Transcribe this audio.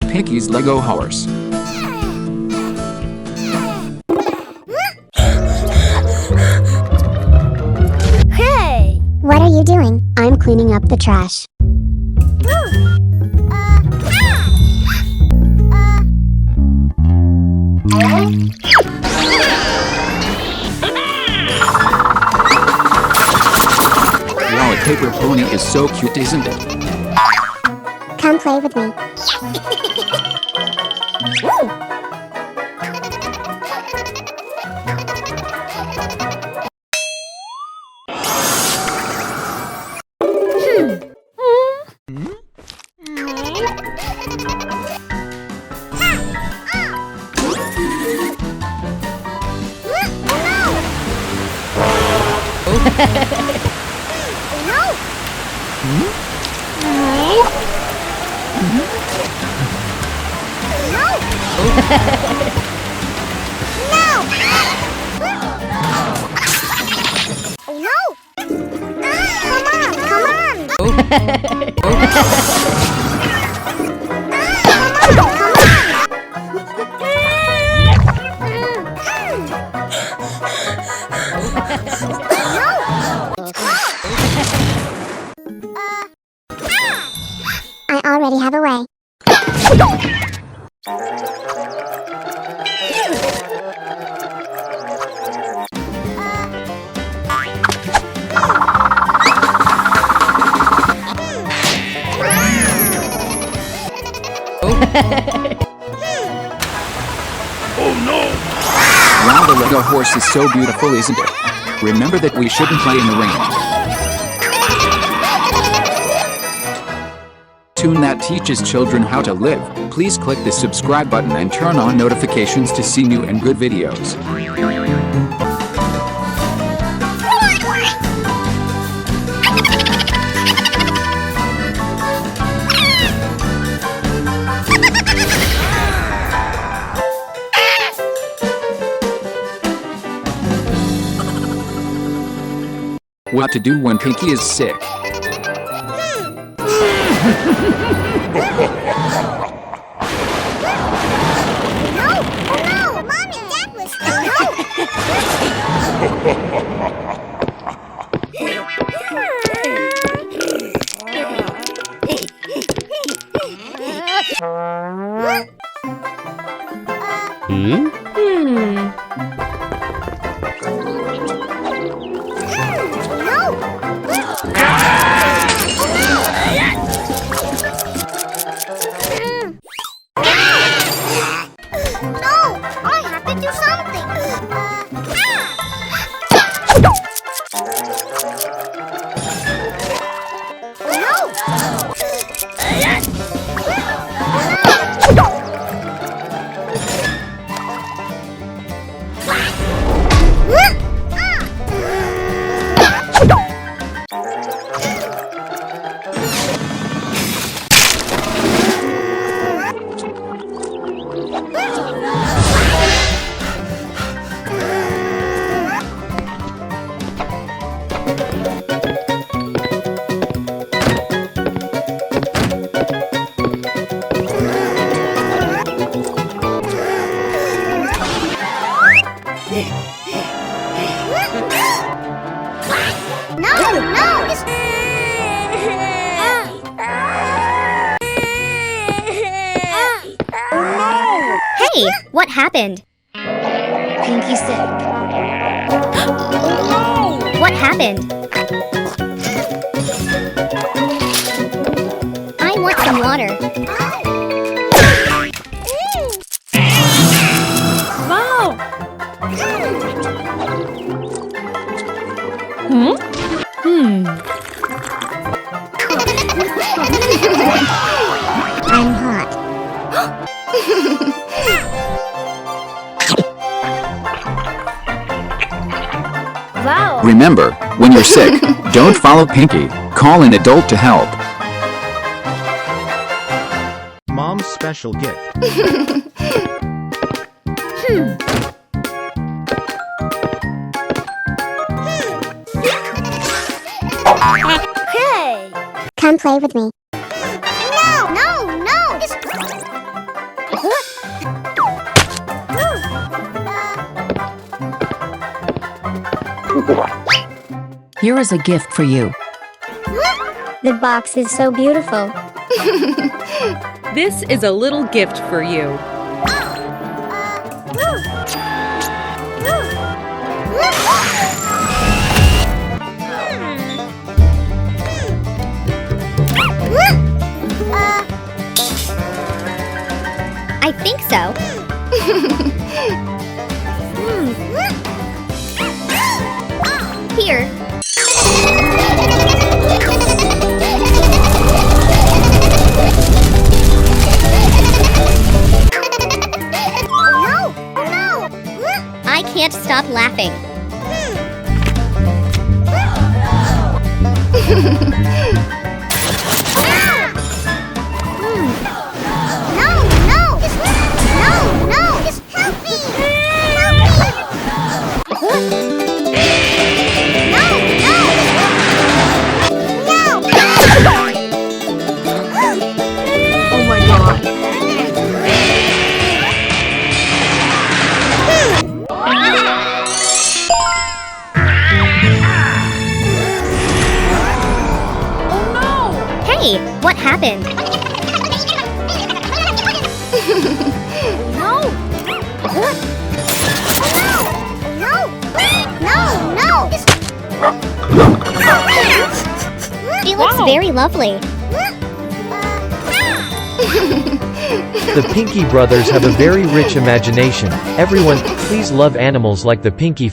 Pinky's Lego horse. Hey! What are you doing? I'm cleaning up the trash. Wow, a paper pony is so cute, isn't it? Come play with me. I already have a way. Oh no! Wow, the Lego horse is so beautiful, isn't it? Remember that we shouldn't play in the rain. Tune that teaches children how to live. Please click the subscribe button and turn on notifications to see new and good videos. What to do when Pinky is sick. Hey, what happened? Pinky's sick. What happened? I want some water. Wow! I'm hot. Wow! Remember, when you're sick, don't follow Pinky. Call an adult to help. Mom's special gift. Hey! Come play with me. No! Here is a gift for you. The box is so beautiful. This is a little gift for you. I think so. Here. I can't stop laughing. Oh my god. Hey, what happened? She looks very lovely. The Pinky brothers have a very rich imagination. Everyone, please love animals like the Pinky